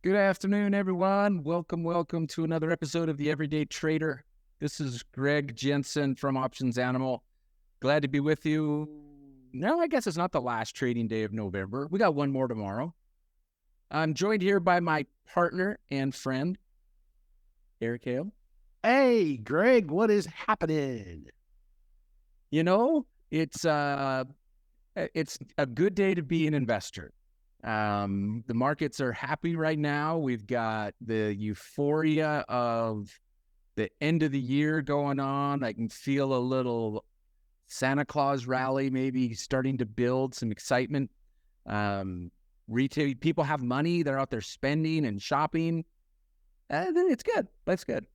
Good afternoon, everyone. Welcome to another episode of the Everyday Trader. This is Greg Jensen from Options Animal. Glad to be with you. No, I guess it's not the last trading day of November. We got one more tomorrow. I'm joined here by my partner and friend, Hale. Hey, Greg, what is happening? You know, it's a good day to be an investor. The markets are happy right now. We've got the euphoria of the end of the year going on. I can feel a little Santa Claus rally maybe starting to build some excitement. Retail people have money. They're out there spending and shopping. It's good. That's good.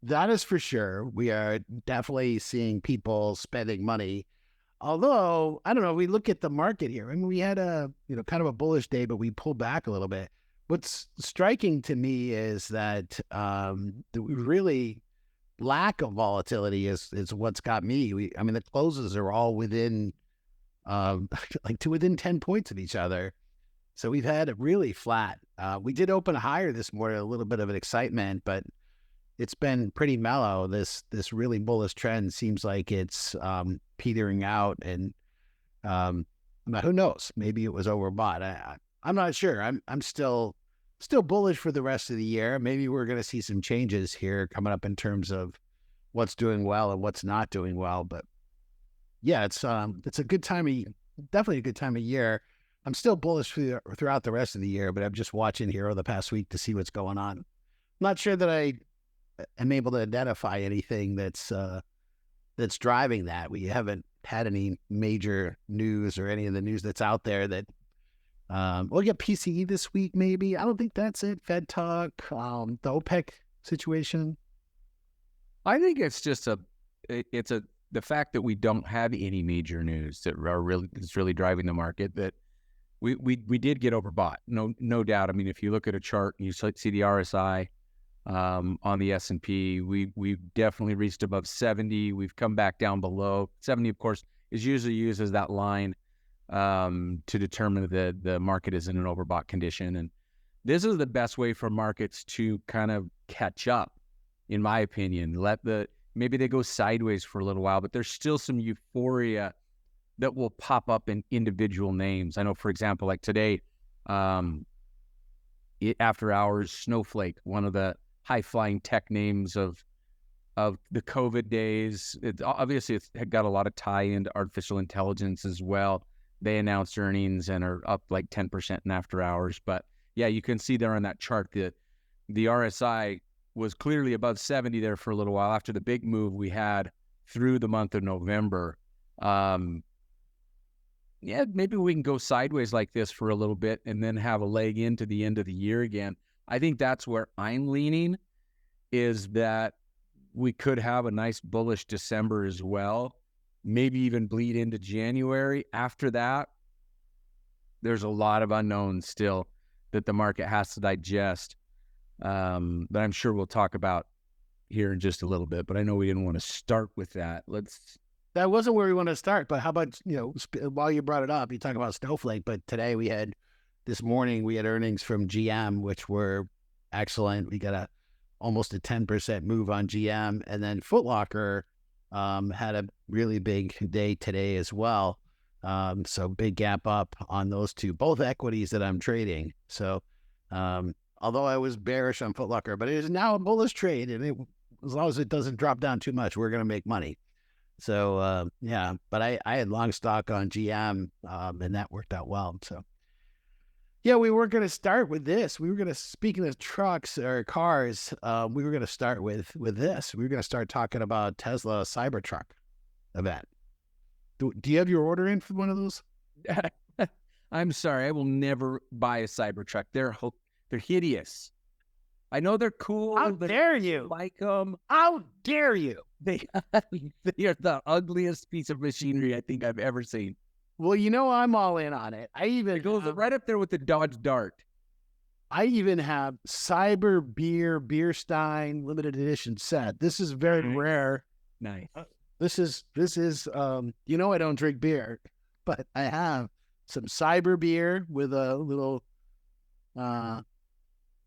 That is for sure. We are definitely seeing people spending money. Although, I don't know, we look at the market here. I mean, we had a, kind of a bullish day, but we pulled back a little bit. What's striking to me is that the really lack of volatility is what's got me. The closes are all within within 10 points of each other. So we've had it really flat. We did open higher this morning, a little bit of an excitement, but it's been pretty mellow. This really bullish trend seems like it's petering out, and who knows? Maybe it was overbought. I'm not sure. I'm still bullish for the rest of the year. Maybe we're going to see some changes here coming up in terms of what's doing well and what's not doing well. But yeah, it's a good time definitely a good time of year. I'm still bullish throughout the rest of the year, but I'm just watching here over the past week to see what's going on. I'm not sure that I am able to identify anything that's driving that. We haven't had any major news or any of the news that's out there that we'll get PCE this week, maybe. I don't think that's it. Fed talk, the OPEC situation. I think it's just the fact that we don't have any major news that is really driving the market. That we did get overbought, no doubt. I mean, if you look at a chart and you see the RSI on the S&P, we've definitely reached above 70. We've come back down below 70. Of course, is usually used as that line to determine that the market is in an overbought condition. And this is the best way for markets to kind of catch up, in my opinion. Maybe they go sideways for a little while, but there's still some euphoria that will pop up in individual names. I know, for example, like today, after hours, Snowflake, one of the high-flying tech names of the COVID days. It's got a lot of tie into artificial intelligence as well. They announced earnings and are up like 10% in after hours. But yeah, you can see there on that chart that the RSI was clearly above 70 there for a little while after the big move we had through the month of November. Yeah, maybe we can go sideways like this for a little bit and then have a leg into the end of the year again. I think that's where I'm leaning, is that we could have a nice bullish December as well, maybe even bleed into January. After that, there's a lot of unknowns still that the market has to digest, that I'm sure we'll talk about here in just a little bit. But I know we didn't want to start with that. That wasn't where we want to start, but how about, while you brought it up, you talk about Snowflake, but this morning we had earnings from GM, which were excellent. We got almost a 10% move on GM, and then Foot Locker had a really big day today as well. So big gap up on those two, both equities that I'm trading. So although I was bearish on Foot Locker, but it is now a bullish trade, and as long as it doesn't drop down too much, we're going to make money. So, yeah, but I had long stock on GM, and that worked out well. So, yeah, we weren't going to start with this. We were going to, speaking of trucks or cars, we were going to start with this. We were going to start talking about Tesla Cybertruck event. Do you have your order in for one of those? I'm sorry, I will never buy a Cybertruck. They're hideous. I know they're cool. How dare you? Like them. How dare you? They are the ugliest piece of machinery I think I've ever seen. Well, I'm all in on it. It goes right up there with the Dodge Dart. I even have Cyber Beer Stein limited edition set. This is very rare. Nice. This is I don't drink beer, but I have some Cyber beer with a little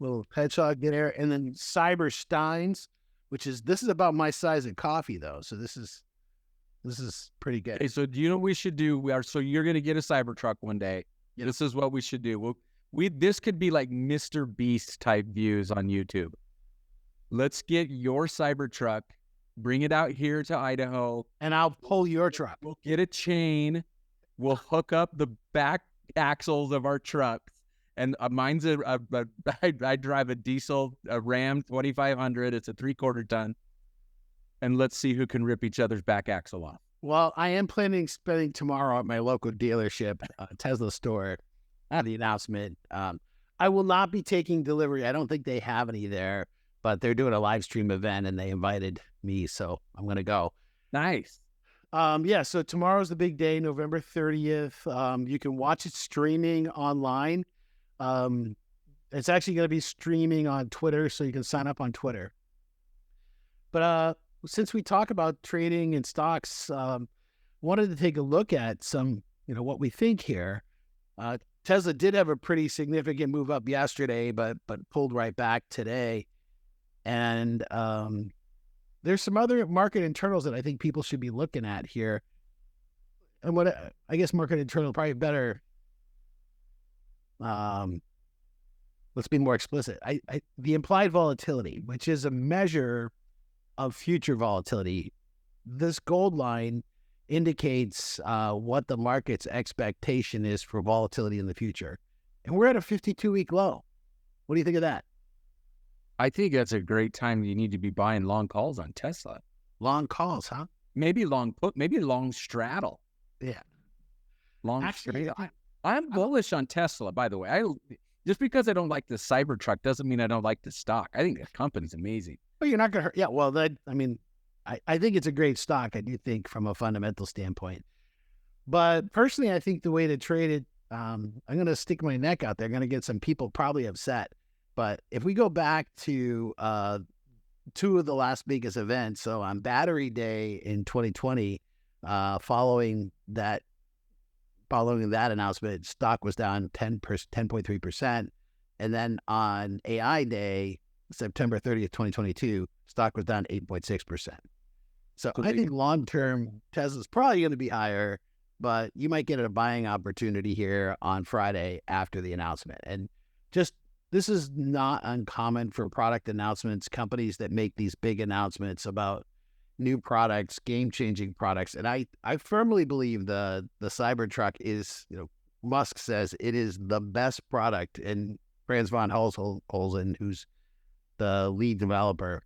little hedgehog there, and then Cybersteins, this is about my size of coffee though. So this is pretty good. Okay, so do you know what we should do? So you're going to get a Cybertruck one day. Yep. This is what we should do. This could be like Mr. Beast type views on YouTube. Let's get your Cybertruck, bring it out here to Idaho, and I'll pull your truck. We'll get a chain. We'll hook up the back axles of our trucks. And mine's I drive a diesel, a Ram 2500. It's a 3/4 ton. And let's see who can rip each other's back axle off. Well, I am planning spending tomorrow at my local dealership, Tesla store, at the announcement. I will not be taking delivery. I don't think they have any there, but they're doing a live stream event and they invited me, so I'm going to go. Nice. Yeah, so tomorrow's the big day, November 30th. You can watch it streaming online. It's actually going to be streaming on Twitter, so you can sign up on Twitter. But since we talk about trading and stocks, wanted to take a look at some, what we think here. Tesla did have a pretty significant move up yesterday, but pulled right back today. And there's some other market internals that I think people should be looking at here. And what I guess market internal probably better. Let's be more explicit. The implied volatility, which is a measure of future volatility. This gold line indicates what the market's expectation is for volatility in the future. And we're at a 52-week low. What do you think of that? I think that's a great time you need to be buying long calls on Tesla. Long calls, huh? Maybe long put, maybe long straddle. Yeah. Straddle. I'm bullish on Tesla, by the way. Just because I don't like the Cybertruck doesn't mean I don't like the stock. I think the company's amazing. But you're not going to hurt. Yeah, well, I think it's a great stock, I do think, from a fundamental standpoint. But personally, I think the way to trade it, I'm going to stick my neck out there. I'm going to get some people probably upset. But if we go back to two of the last biggest events, so on Battery Day in 2020, following that announcement, stock was down 10.3%. And then on AI Day, September 30th, 2022, stock was down 8.6%. So I think long-term, Tesla's probably going to be higher, but you might get a buying opportunity here on Friday after the announcement. And this is not uncommon for product announcements, companies that make these big announcements about new products, game-changing products. And I firmly believe the Cybertruck is, Musk says it is the best product, and Franz von Holzen, who's the lead developer,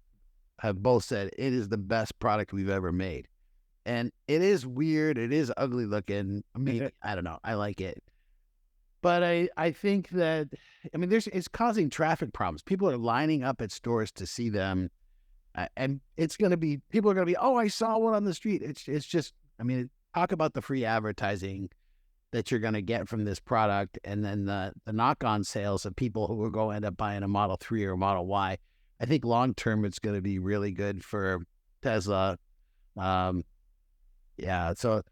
have both said it is the best product we've ever made. And it is weird. It is ugly looking. I mean, I don't know. I like it. But I think that, it's causing traffic problems. People are lining up at stores to see them. And people are going to be, oh, I saw one on the street. It's just, talk about the free advertising that you're going to get from this product. And then the knock-on sales of people who are going to end up buying a Model 3 or Model Y. I think long-term, it's going to be really good for Tesla. Yeah. So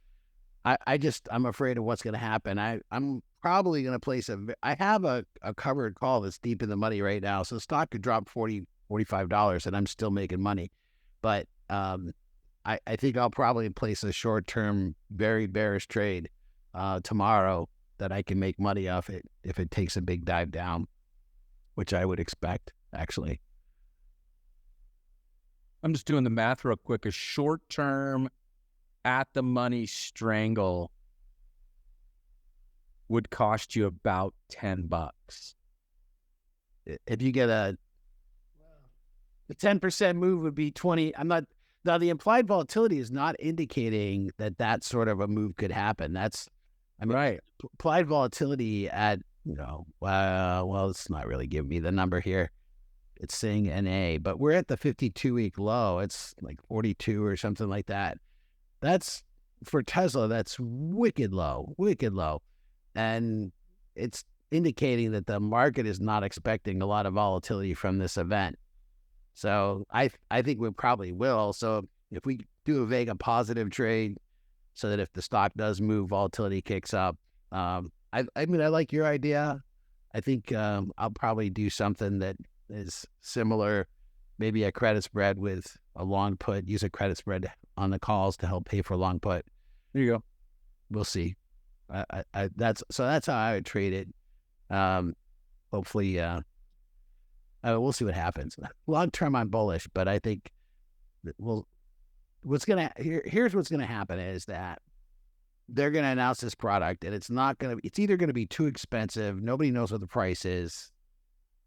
I'm afraid of what's going to happen. I'm probably going to place I have a covered call that's deep in the money right now. So the stock could drop $40, $45 and I'm still making money. But I think I'll probably place a short-term, very bearish trade tomorrow that I can make money off it if it takes a big dive down, which I would expect, actually. I'm just doing the math real quick. A short-term at-the-money strangle would cost you about $10. If you get the 10% move would be 20. Now the implied volatility is not indicating that sort of a move could happen. Right. Implied volatility at, well, it's not really giving me the number here. It's saying NA, but we're at the 52-week low. It's like 42 or something like that. That's, for Tesla, that's wicked low. And it's indicating that the market is not expecting a lot of volatility from this event. So I think we probably will. So if we do a Vega positive trade, so that if the stock does move, volatility kicks up. I like your idea. I think I'll probably do something that is similar, maybe a credit spread with a long put, use a credit spread on the calls to help pay for a long put. There you go. We'll see. That's how I would trade it. Hopefully, we'll see what happens. Long term, I'm bullish, but I think that here's what's gonna happen is that they're gonna announce this product, and it's either gonna be too expensive. Nobody knows what the price is.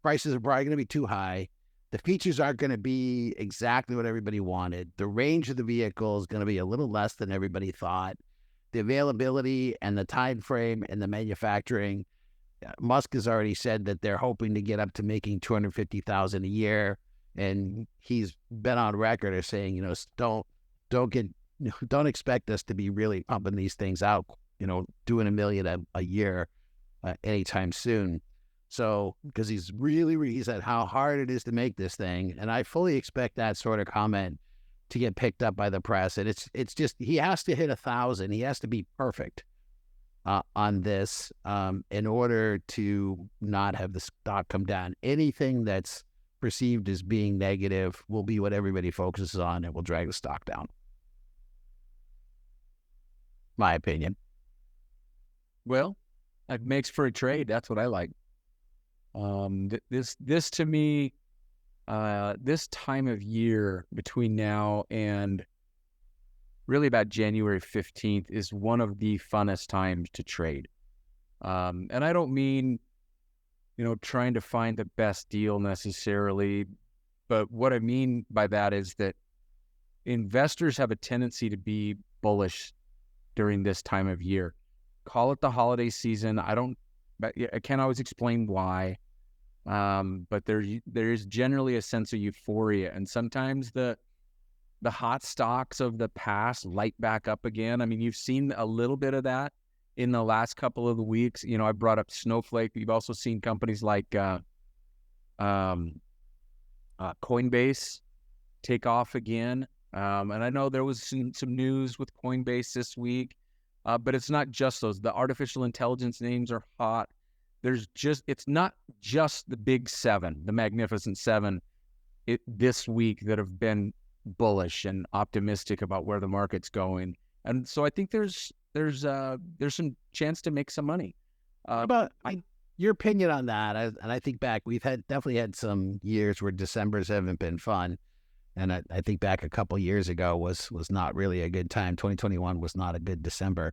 Prices are probably gonna be too high. The features aren't gonna be exactly what everybody wanted. The range of the vehicle is gonna be a little less than everybody thought. The availability and the time frame and the manufacturing. Musk has already said that they're hoping to get up to making 250,000 a year, and he's been on record as saying, don't expect us to be really pumping these things out, doing 1 million a year anytime soon. So, because he said how hard it is to make this thing, and I fully expect that sort of comment to get picked up by the press. And it's just, he has to hit 1,000. He has to be perfect on this in order to not have the stock come down. Anything that's perceived as being negative will be what everybody focuses on and will drag the stock down. My opinion. Well, it makes for a trade. That's what I like. This to me, this time of year between now and really about January 15th is one of the funnest times to trade. And I don't mean, trying to find the best deal necessarily, but what I mean by that is that investors have a tendency to be bullish during this time of year. Call it the holiday season. I can't always explain why. But there is generally a sense of euphoria, and sometimes the hot stocks of the past light back up again. I mean, you've seen a little bit of that in the last couple of the weeks. I brought up Snowflake. You've also seen companies like Coinbase take off again. And I know there was some news with Coinbase this week, but it's not just those. The artificial intelligence names are hot. It's not just the big seven, the magnificent seven this week that have been bullish and optimistic about where the market's going. And so I think there's some chance to make some money. About your opinion on that, and I think back, we've definitely had some years where Decembers haven't been fun. And I think back a couple years ago was not really a good time. 2021 was not a good December.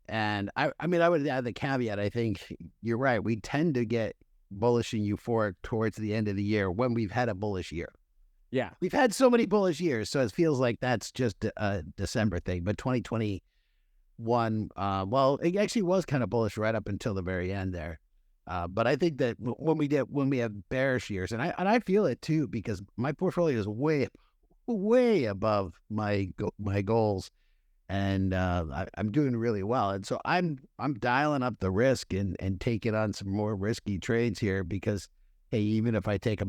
And I would add the caveat. I think you're right. We tend to get bullish and euphoric towards the end of the year when we've had a bullish year. Yeah. We've had so many bullish years, so it feels like that's just a December thing. But 2021, it actually was kind of bullish right up until the very end there. But I think that when we have bearish years, and I feel it too, because my portfolio is way above my goals. And I'm doing really well, and so I'm dialing up the risk and taking on some more risky trades here, because hey, even if I take a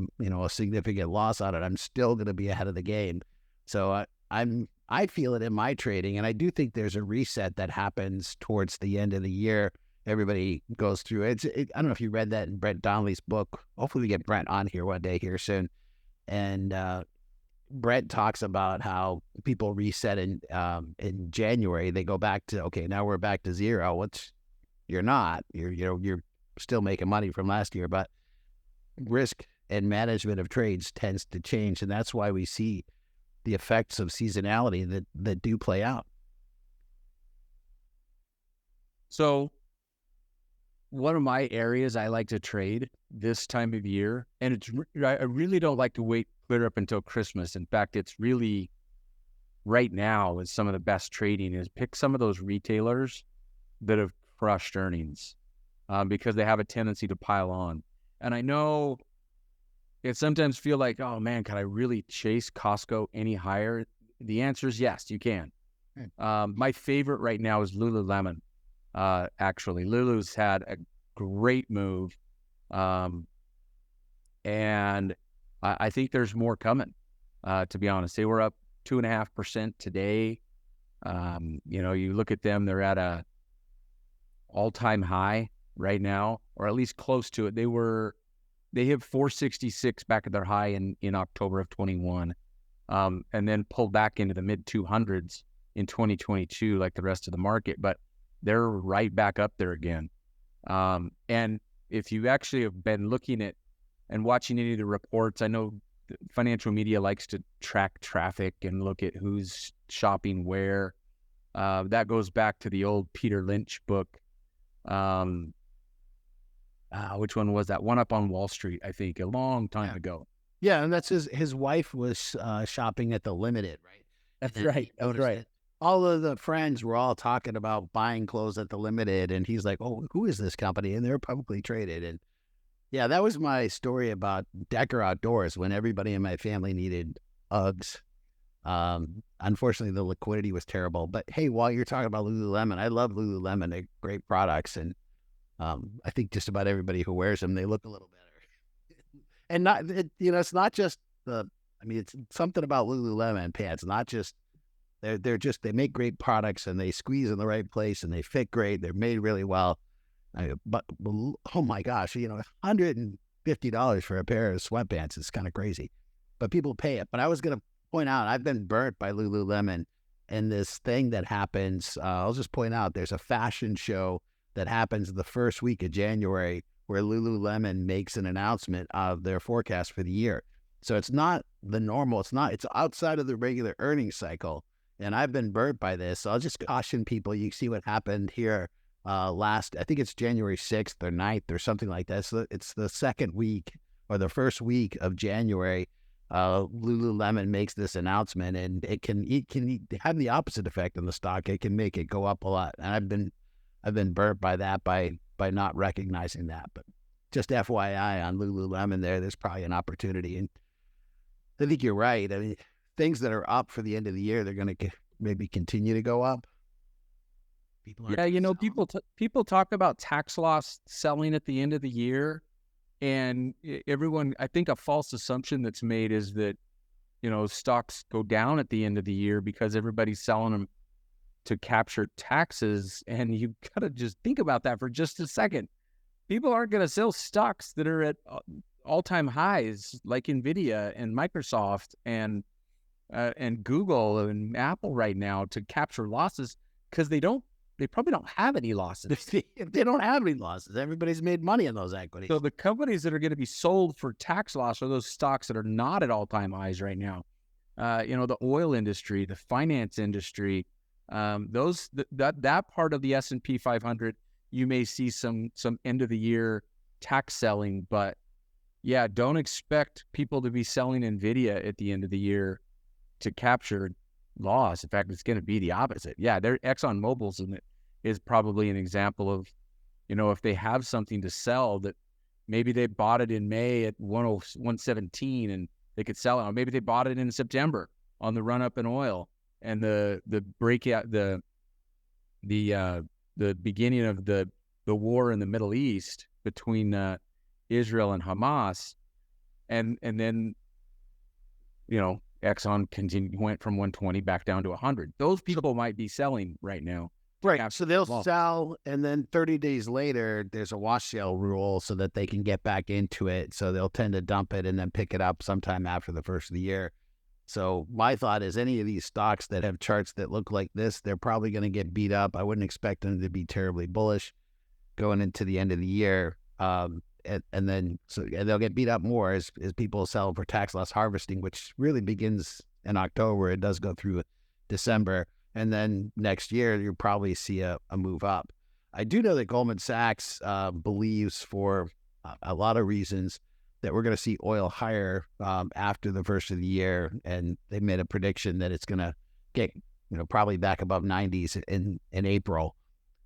significant loss on it, I'm still going to be ahead of the game. So I feel it in my trading, and I do think there's a reset that happens towards the end of the year. Everybody goes through it. I don't know if you read that in Brent Donnelly's book. Hopefully, we get Brent on here one day here soon, and Brett talks about how people reset in January. They go back to, okay, now we're back to zero. You're not. You're still making money from last year, but risk and management of trades tends to change, and that's why we see the effects of seasonality that do play out. So one of my areas I like to trade this time of year, and I really don't like to wait clear up until Christmas. In fact, it's really right now is some of the best trading is pick some of those retailers that have crushed earnings because they have a tendency to pile on. And I know it sometimes feel like, oh man, can I really chase Costco any higher? The answer is yes, you can. My favorite right now is Lululemon. Actually, Lulu's had a great move. And I think there's more coming, to be honest. They were up 2.5% today. You look at them, they're at a all-time high. right now, or at least close to it. They have 466 back at their high in October of 21, and then pulled back into the mid 200s in 2022, like the rest of the market. But they're right back up there again. And if you actually have been looking at and watching any of the reports, I know financial media likes to track traffic and look at who's shopping where. That goes back to the old Peter Lynch book. Which one was that? One Up on Wall Street, I think, a long time ago. Yeah, and that's his wife was shopping at the Limited, right? That's right. That's right. All of the friends were all talking about buying clothes at the Limited, and he's like, "Oh, who is this company?" And they're publicly traded. And yeah, that was my story about Decker Outdoors when everybody in my family needed Uggs. Unfortunately, the liquidity was terrible. But hey, while you're talking about Lululemon, I love Lululemon. They're great products, and I think just about everybody who wears them, they look a little better. And it's not just it's something about Lululemon pants. Not just they make great products and they squeeze in the right place and they fit great. They're made really well. But oh my gosh, $150 for a pair of sweatpants is kind of crazy, but people pay it. But I was going to point out, I've been burnt by Lululemon, and this thing that happens. I'll just point out, there's a fashion show that happens the first week of January where Lululemon makes an announcement of their forecast for the year. So it's not the normal. It's outside of the regular earnings cycle. And I've been burnt by this. So I'll just caution people. You see what happened here I think it's January 6th or 9th or something like that. So it's the second week or the first week of January. Lululemon makes this announcement, and it can have the opposite effect on the stock. It can make it go up a lot. And I've been burnt by that by not recognizing that. But just FYI on Lululemon there's probably an opportunity. And I think you're right. I mean, things that are up for the end of the year, they're going to maybe continue to go up. People talk about tax loss selling at the end of the year, and everyone, I think a false assumption that's made is that, stocks go down at the end of the year because everybody's selling them to capture taxes. And you got to just think about that for just a second. People aren't going to sell stocks that are at all-time highs like NVIDIA and Microsoft and Google and Apple right now to capture losses, because they probably don't have any losses. They don't have any losses. Everybody's made money on those equities. So the companies that are going to be sold for tax loss are those stocks that are not at all-time highs right now. The oil industry, the finance industry, that part of the S&P 500, you may see some end of the year tax selling, but yeah, don't expect people to be selling NVIDIA at the end of the year to capture loss. In fact, it's going to be the opposite. Yeah, ExxonMobil's in it is probably an example of, if they have something to sell that maybe they bought it in May at 117 and they could sell it, or maybe they bought it in September on the run up in oil and the breakout, the beginning of the war in the Middle East between Israel and Hamas, and then Exxon went from 120 back down to 100. Those people might be selling right now. Right. So they'll sell, and then 30 days later, there's a wash sale rule so that they can get back into it. So they'll tend to dump it and then pick it up sometime after the first of the year. So my thought is, any of these stocks that have charts that look like this, they're probably going to get beat up. I wouldn't expect them to be terribly bullish going into the end of the year. And they'll get beat up more as people sell for tax loss harvesting, which really begins in October. It does go through December. And then next year, you'll probably see a move up. I do know that Goldman Sachs believes, for a lot of reasons, that we're going to see oil higher after the first of the year. And they made a prediction that it's going to get probably back above 90s in April.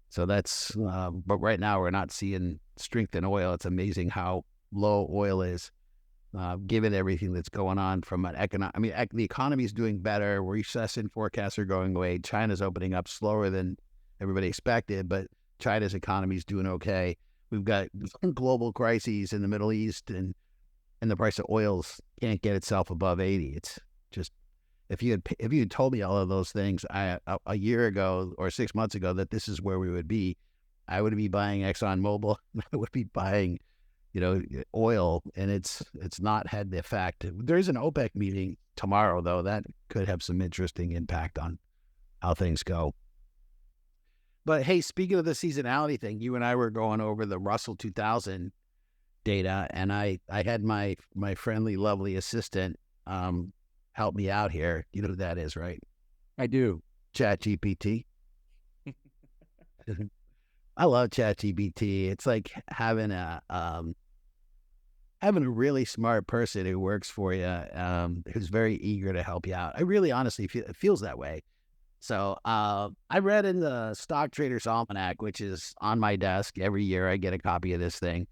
So that's, but right now we're not seeing strength in oil. It's amazing how low oil is, given everything that's going on from an the economy is doing better. Recession forecasts are going away. China's opening up slower than everybody expected, but China's economy is doing okay. We've got global crises in the Middle East, and the price of oils can't get itself above 80. It's just, if you had told me all of those things a year ago or 6 months ago that this is where we would be, I would be buying ExxonMobil. I would be buying, oil, and it's not had the effect. There's an OPEC meeting tomorrow, though. That could have some interesting impact on how things go. But hey, speaking of the seasonality thing, you and I were going over the Russell 2000 data, and I had my friendly, lovely assistant help me out here. You know who that is, right? I do. ChatGPT. I love ChatGPT. It's like having a really smart person who works for you, who's very eager to help you out. I really honestly feel it feels that way. So I read in the Stock Traders Almanac, which is on my desk every year. I get a copy of this thing.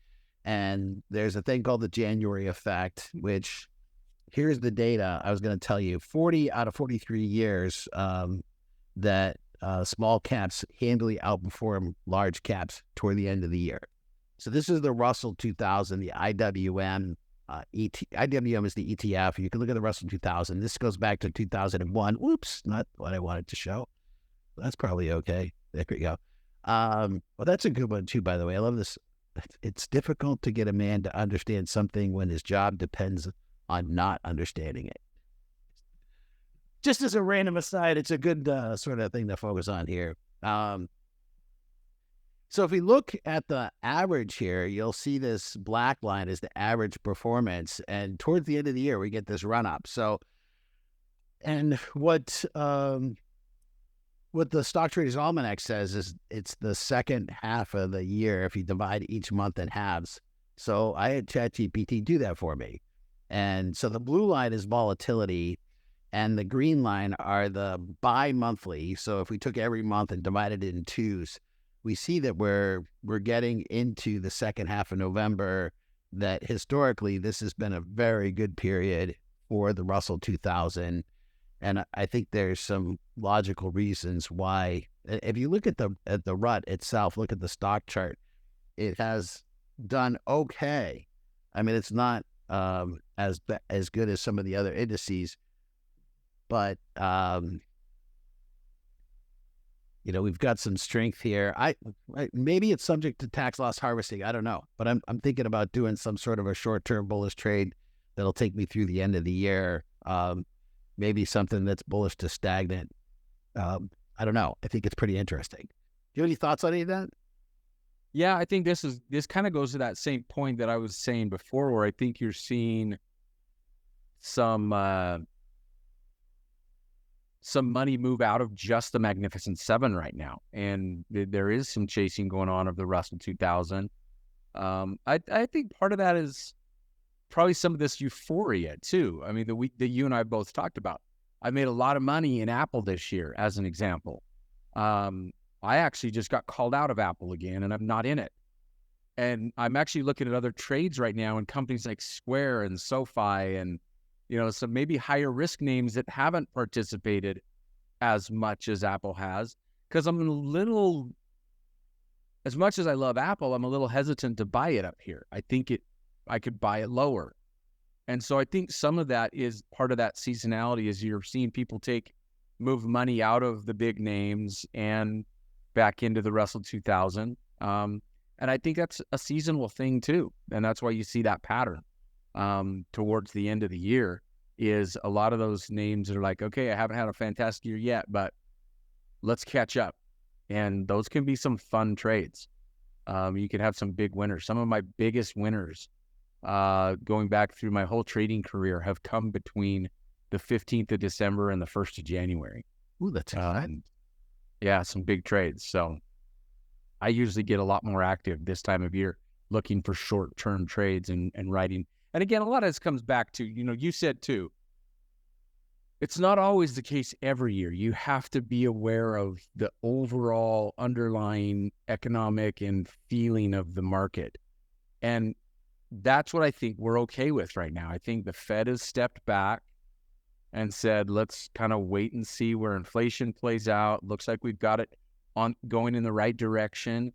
And there's a thing called the January effect, which here's the data I was going to tell you. 40 out of 43 years that small caps handily outperform large caps toward the end of the year. So this is the Russell 2000, the IWM. IWM is the ETF. You can look at the Russell 2000. This goes back to 2001. Whoops, not what I wanted to show. That's probably okay. There we go. Well, that's a good one too, by the way. I love this. It's difficult to get a man to understand something when his job depends on not understanding it. Just as a random aside, it's a good sort of thing to focus on here. So if we look at the average here, you'll see this black line is the average performance. And towards the end of the year, we get this run up. So, and what the Stock Traders Almanac says is it's the second half of the year if you divide each month in halves. So I had ChatGPT do that for me. And so the blue line is volatility, and the green line are the bi-monthly. So if we took every month and divided it in twos, we see that we're getting into the second half of November, that historically this has been a very good period for the Russell 2000. And I think there's some logical reasons why. If you look at the rut itself, look at the stock chart, it has done okay. I mean, it's not as good as some of the other indices, but we've got some strength here. Maybe it's subject to tax loss harvesting. I don't know, but I'm thinking about doing some sort of a short-term bullish trade that'll take me through the end of the year. Maybe something that's bullish to stagnant. I don't know. I think it's pretty interesting. Do you have any thoughts on any of that? Yeah, I think this kind of goes to that same point that I was saying before, where I think you're seeing some money move out of just the Magnificent Seven right now, and there is some chasing going on of the Russell 2000. I think part of that is probably some of this euphoria too. I mean, the week that you and I both talked about, I made a lot of money in Apple this year, as an example. I actually just got called out of Apple again, and I'm not in it. And I'm actually looking at other trades right now in companies like Square and SoFi and, some maybe higher risk names that haven't participated as much as Apple has. Because I'm as much as I love Apple, I'm a little hesitant to buy it up here. I think I could buy it lower. And so I think some of that is part of that seasonality, is you're seeing people move money out of the big names and back into the Russell 2000. And I think that's a seasonal thing too. And that's why you see that pattern towards the end of the year, is a lot of those names are like, okay, I haven't had a fantastic year yet, but let's catch up. And those can be some fun trades. You can have some big winners. Some of my biggest winners going back through my whole trading career have come between the 15th of December and the 1st of January. Ooh, that's exciting. Yeah, some big trades. So I usually get a lot more active this time of year, looking for short-term trades and writing. And again, a lot of this comes back to, you said too, it's not always the case every year. You have to be aware of the overall underlying economic and feeling of the market. And that's what I think we're okay with right now. I think the Fed has stepped back and said, let's kind of wait and see where inflation plays out. Looks like we've got it going in the right direction.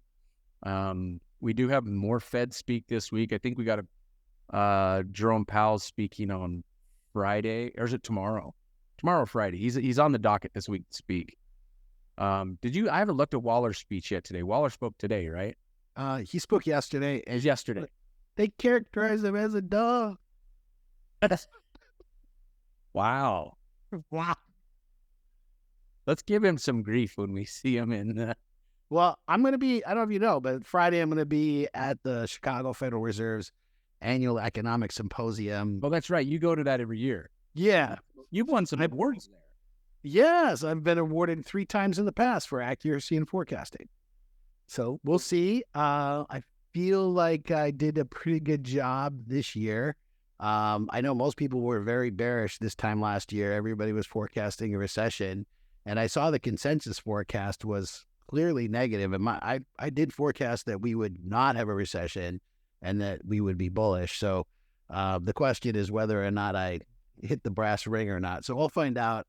We do have more Fed speak this week. I think we got Jerome Powell speaking on Friday, or is it tomorrow? Tomorrow, Friday. He's on the docket this week to speak. Did you? I haven't looked at Waller's speech yet today. Waller spoke today, right? He spoke yesterday. It was yesterday. They characterize him as a dog. Wow. Wow. Let's give him some grief when we see him in. Well, I'm going to be, I don't know if you know, but Friday I'm going to be at the Chicago Federal Reserve's annual economic symposium. Oh, that's right. You go to that every year. Yeah. You've won some awards there. Yes, I've been awarded 3 times in the past for accuracy in forecasting. So we'll see. I feel like I did a pretty good job this year. I know most people were very bearish this time last year. Everybody was forecasting a recession. And I saw the consensus forecast was clearly negative. And I did forecast that we would not have a recession and that we would be bullish. So the question is whether or not I hit the brass ring or not. So we'll find out.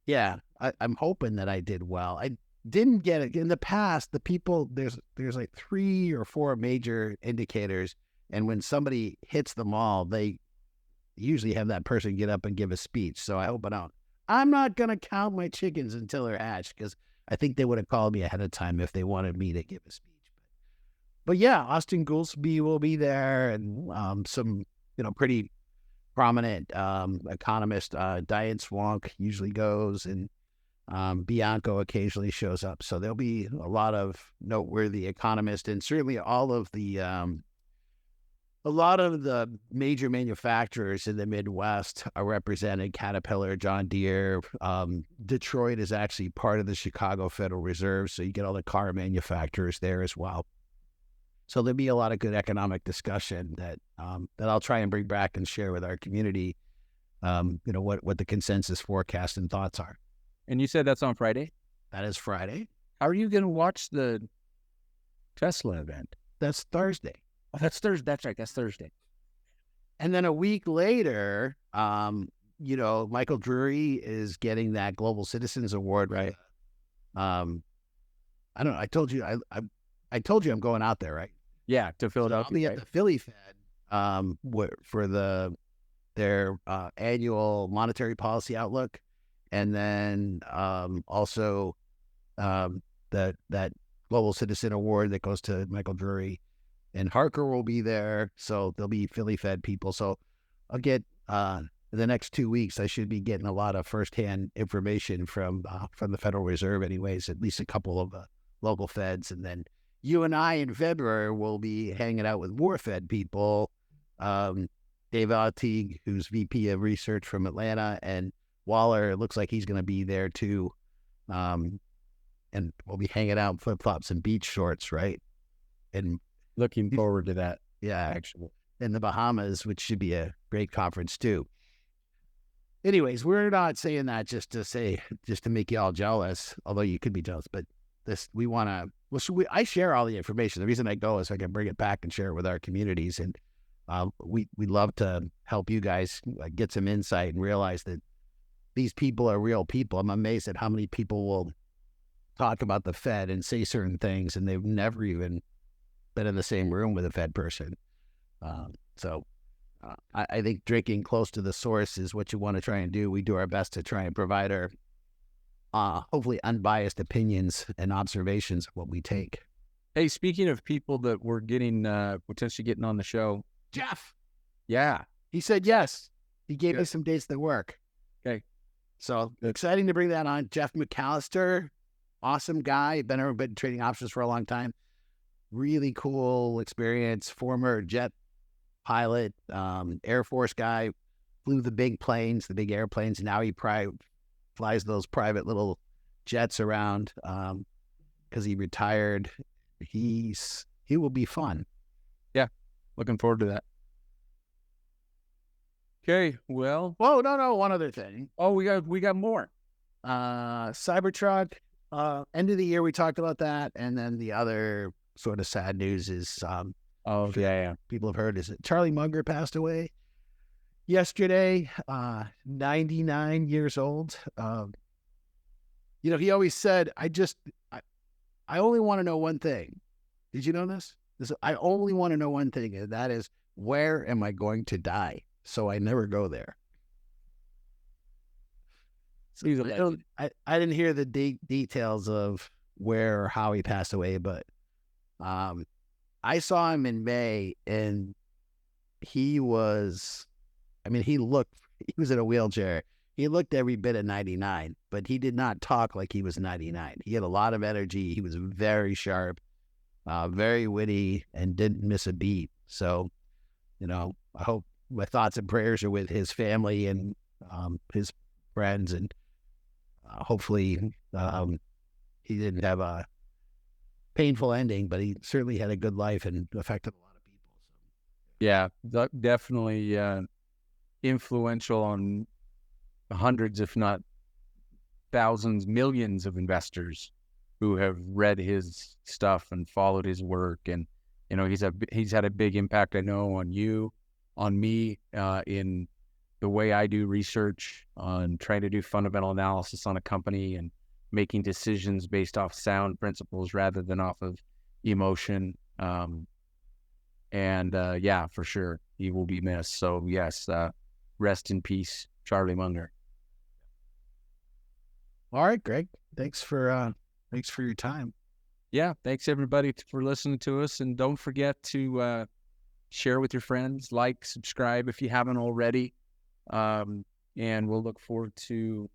Yeah, I'm hoping that I did well. I didn't get it in the past. The people, there's like 3 or 4 major indicators. And when somebody hits them all, they usually have that person get up and give a speech. So I hope I don't. I'm not going to count my chickens until they're hatched, because I think they would have called me ahead of time if they wanted me to give a speech. But yeah, Austin Goolsbee will be there, and some, pretty prominent economist. Diane Swank usually goes, and Bianco occasionally shows up. So there'll be a lot of noteworthy economists, and certainly a lot of the major manufacturers in the Midwest are represented. Caterpillar, John Deere. Detroit is actually part of the Chicago Federal Reserve, so you get all the car manufacturers there as well. So there'll be a lot of good economic discussion that I'll try and bring back and share with our community, what the consensus forecast and thoughts are. And you said that's on Friday? That is Friday. How are you going to watch the Tesla event? That's Thursday. Oh, that's Thursday. That's right. That's Thursday. And then a week later, Michael Drury is getting that Global Citizens Award, right? I don't know. I told you I'm going out there, right? Yeah, to Philadelphia. I'll be at the Philly Fed for their annual monetary policy outlook, and then also that Global Citizen Award that goes to Michael Drury. And Harker will be there, so there'll be Philly Fed people. So I'll get the next 2 weeks. I should be getting a lot of firsthand information from the Federal Reserve, anyways. At least a couple of local Feds, and then you and I in February will be hanging out with more Fed people. Dave Altig, who's VP of Research from Atlanta, and Waller. It looks like he's going to be there too. And we'll be hanging out in flip flops and beach shorts, right? And looking forward to that. Yeah, actually, in the Bahamas, which should be a great conference too. Anyways, we're not saying that just to make you all jealous, although you could be jealous. But we want to. Well, I share all the information. The reason I go is so I can bring it back and share it with our communities, and we love to help you guys get some insight and realize that these people are real people. I'm amazed at how many people will talk about the Fed and say certain things, and they've never even been in the same room with a Fed person. So I think drinking close to the source is what you want to try and do. We do our best to try and provide our hopefully unbiased opinions and observations of what we take. Hey, speaking of people that we're getting potentially getting on the show, Jeff. Yeah, he said yes. He gave me some dates that work. Okay, so exciting to bring that on. Jeff McAllister, awesome guy. Been trading options for a long time. Really cool experience. Former jet pilot, Air Force guy, flew the big planes, the big airplanes. Now he flies those private little jets around because he retired. He will be fun. Yeah, looking forward to that. Okay, well. Whoa, no, one other thing. Oh, we got more. Cybertruck. End of the year, we talked about that, and then the other sort of sad news is people have heard is that Charlie Munger passed away yesterday, 99 years old. He always said, I only want to know one thing. Did you know this? I only want to know one thing, and that is, where am I going to die? So I never go there. So I didn't hear the details of where or how he passed away, but I saw him in May, and he was, he was in a wheelchair. He looked every bit of 99, but he did not talk like he was 99. He had a lot of energy. He was very sharp, very witty, and didn't miss a beat. So, I hope my thoughts and prayers are with his family and his friends, and hopefully he didn't have a painful ending, but he certainly had a good life and affected a lot of people. So. Yeah, definitely influential on hundreds, if not thousands, millions of investors who have read his stuff and followed his work. And, he's had a big impact, I know, on you, on me, in the way I do research, on trying to do fundamental analysis on a company and making decisions based off sound principles rather than off of emotion. Yeah, for sure, he will be missed. So yes, rest in peace, Charlie Munger. All right, Greg. Thanks for your time. Yeah, thanks everybody for listening to us, and don't forget to share with your friends, like, subscribe if you haven't already, and we'll look forward to.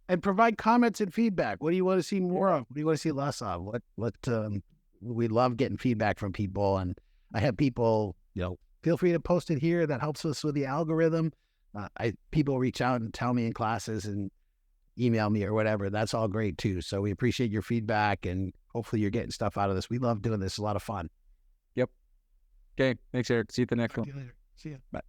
And provide comments and feedback. What do you want to see more of? What do you want to see less of? We love getting feedback from people, and I have people, feel free to post it here. That helps us with the algorithm. People reach out and tell me in classes and email me or whatever. That's all great too. So we appreciate your feedback, and hopefully you're getting stuff out of this. We love doing this. It's a lot of fun. Yep. Okay. Thanks, Eric. See you at the next one. See you later. See ya. Bye.